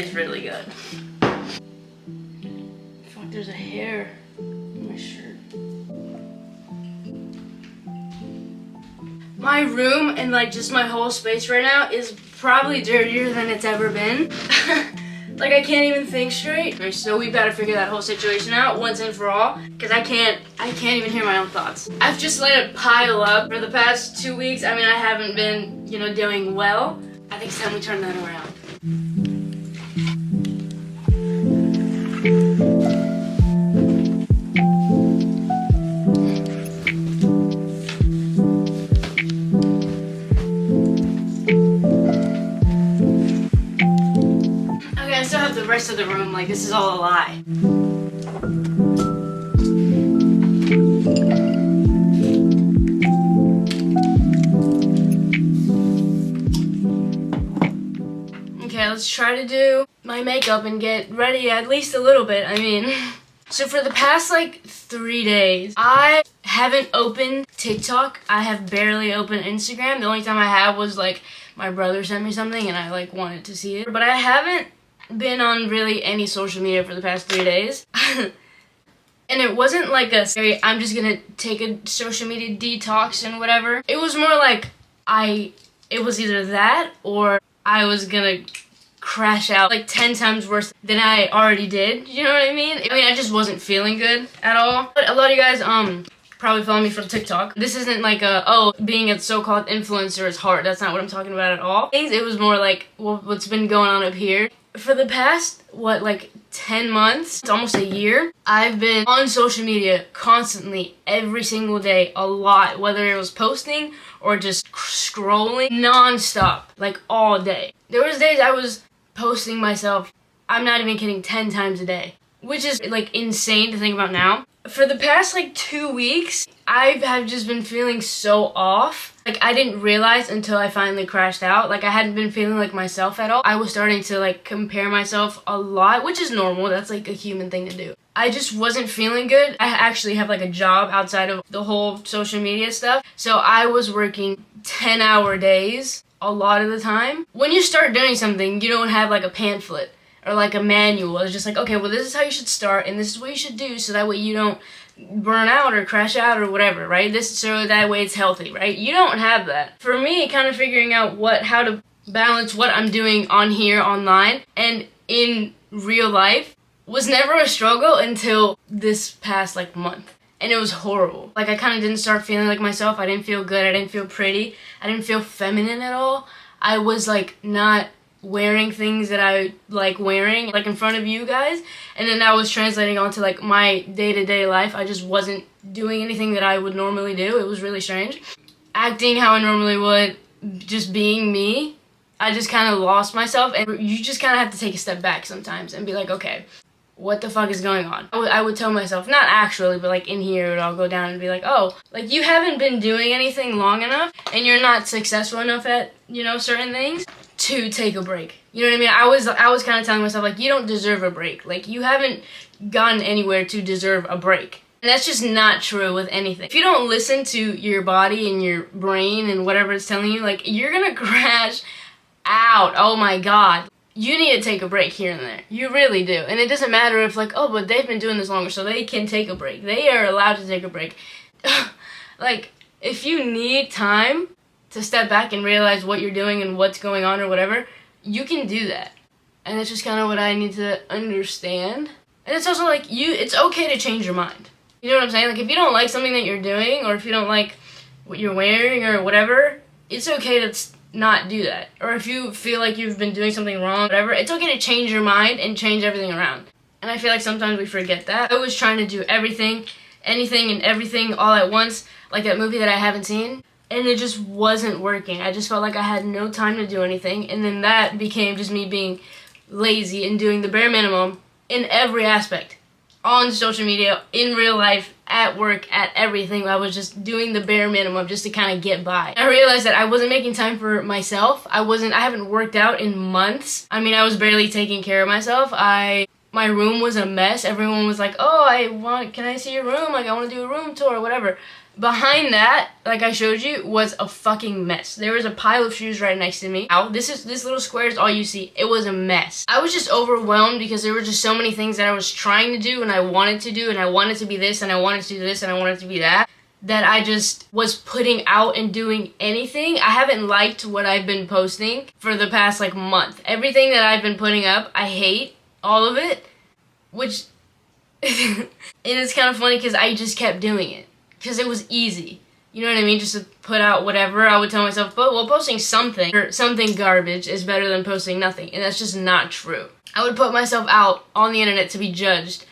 tastes really good. Fuck, there's a hair in my shirt. My room and like just my whole space right now is probably dirtier than it's ever been. Like I can't even think straight. So we've got to figure that whole situation out once and for all, because I can't even hear my own thoughts. I've just let it pile up for the past 2 weeks. I mean, I haven't been, doing well. I think it's time we turn that around. I still have the rest of the room, like this is all a lie. Okay, let's try to do my makeup and get ready at least a little bit, I mean. So for the past like 3 days, I haven't opened TikTok. I have barely opened Instagram. The only time I have was like my brother sent me something and I like wanted to see it. But I haven't been on really any social media for the past 3 days. And it wasn't like a scary, I'm just gonna take a social media detox and whatever. It was more like it was either that or I was gonna crash out like 10 times worse than I already did. You know what I mean? I just wasn't feeling good at all. But a lot of you guys probably follow me from TikTok. This isn't like being a so-called influencer is hard. That's not what I'm talking about at all. It was more like what's been going on up here. For the past, 10 months, it's almost a year, I've been on social media constantly, every single day, a lot, whether it was posting or just scrolling non-stop, like all day. There was days I was posting myself, I'm not even kidding, 10 times a day, which is like insane to think about now. For the past 2 weeks, I have just been feeling so off. I didn't realize until I finally crashed out. I hadn't been feeling like myself at all. I was starting to compare myself a lot, which is normal. That's a human thing to do. I just wasn't feeling good. I actually have a job outside of the whole social media stuff. So I was working 10-hour days a lot of the time. When you start doing something, you don't have a pamphlet or a manual. It's just okay, well, this is how you should start and this is what you should do so that way you don't burn out or crash out or whatever, right? So that way it's healthy, right? You don't have that. For me, kind of figuring out how to balance what I'm doing on here online and in real life was never a struggle until this past month. And it was horrible. I kind of didn't start feeling like myself. I didn't feel good. I didn't feel pretty. I didn't feel feminine at all. I was not wearing things that I like wearing in front of you guys, and then that was translating onto my day-to-day life. I just wasn't doing anything that I would normally do. It was really strange. Acting how I normally would, just being me. I just kind of lost myself, and you just kind of have to take a step back sometimes and be okay, what the fuck is going on? I would tell myself, not actually, but in here it would all go down and be you haven't been doing anything long enough and you're not successful enough at, certain things to take a break. You know what I mean? I was kind of telling myself, you don't deserve a break. You haven't gotten anywhere to deserve a break. And that's just not true with anything. If you don't listen to your body and your brain and whatever it's telling you, you're gonna crash out. Oh my God. You need to take a break here and there. You really do. And it doesn't matter if but they've been doing this longer, so they can take a break. They are allowed to take a break. If you need time to step back and realize what you're doing and what's going on or whatever, you can do that. And it's just kind of what I need to understand. And it's also it's okay to change your mind. You know what I'm saying? If you don't like something that you're doing, or if you don't like what you're wearing or whatever, it's okay to not do that. Or if you feel like you've been doing something wrong, whatever, it's okay to change your mind and change everything around. And I feel sometimes we forget that. I was trying to do everything, anything and everything all at once, like that movie that I haven't seen. And it just wasn't working. I just felt I had no time to do anything. And then that became just me being lazy and doing the bare minimum in every aspect. On social media, in real life, at work, at everything. I was just doing the bare minimum just to kind of get by. I realized that I wasn't making time for myself. I haven't worked out in months. I was barely taking care of myself. I my room was a mess. Everyone was like, oh, can I see your room? Like, I want to do a room tour or whatever. Behind that, like I showed you, was a fucking mess. There was a pile of shoes right next to me. This little square is all you see. It was a mess. I was just overwhelmed because there were just so many things that I was trying to do and I wanted to do, and I wanted to be this and I wanted to do this and I wanted to be that I just was putting out and doing anything. I haven't liked what I've been posting for the past like month. Everything that I've been putting up, I hate all of it, which and it's kind of funny because I just kept doing it because it was easy. You know what I mean? Just to put out whatever. I would tell myself, well, posting something or something garbage is better than posting nothing, and that's just not true. I would put myself out on the internet to be judged,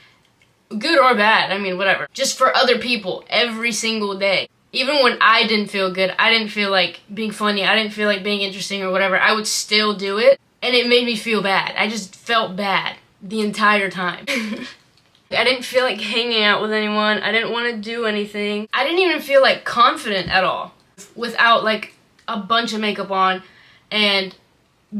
good or bad, I mean, whatever, just for other people every single day. Even when I didn't feel good, I didn't feel like being funny, I didn't feel like being interesting or whatever, I would still do it, and it made me feel bad. I just felt bad the entire time. I didn't feel like hanging out with anyone, I didn't want to do anything. I didn't even feel like confident at all without like a bunch of makeup on and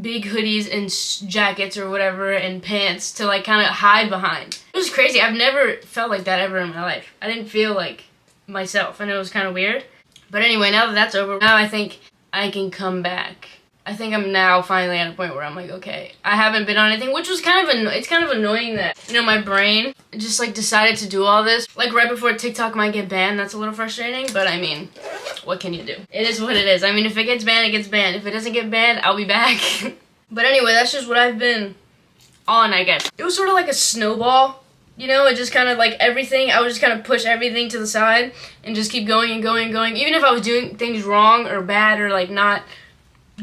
big hoodies and jackets or whatever and pants to like kind of hide behind. It was crazy. I've never felt like that ever in my life. I didn't feel like myself, and it was kind of weird. But anyway, now that that's over, now I think I can come back. I think I'm now finally at a point where I'm like, okay, I haven't been on anything, which was kind of it's kind of annoying that, you know, my brain just like decided to do all this like right before TikTok might get banned. That's a little frustrating, but I mean, what can you do? It is what it is. I mean, if it gets banned, it gets banned. If it doesn't get banned, I'll be back. But anyway, that's just what I've been on, I guess. It was sort of like a snowball, you know? It just kind of like everything, I would just kind of push everything to the side and just keep going and going and going. Even if I was doing things wrong or bad or like not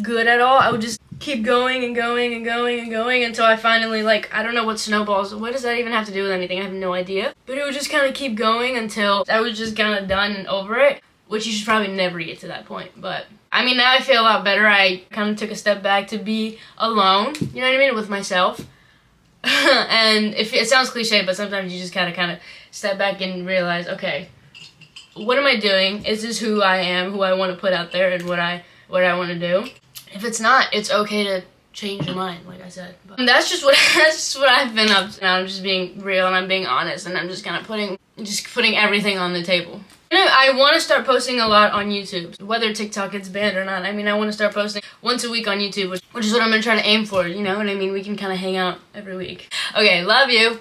good at all, I would just keep going and going and going and going until I finally, like, I don't know what snowballs, what does that even have to do with anything? I have no idea. But it would just kind of keep going until I was just kind of done and over it, which you should probably never get to that point. But I mean, now I feel a lot better. I kind of took a step back to be alone, you know what I mean, with myself. And it sounds cliche, but sometimes you just kind of step back and realize, okay, what am I doing? Is this who I am, who I want to put out there, and what I want to do? If it's not, it's okay to change your mind, like I said. But that's just what I've been up to. Now I'm just being real and I'm being honest, and I'm just kind of putting everything on the table. You know, I want to start posting a lot on YouTube, whether TikTok gets banned or not. I mean, I want to start posting once a week on YouTube, which is what I'm going to try to aim for, you know what I mean? We can kind of hang out every week. Okay, love you.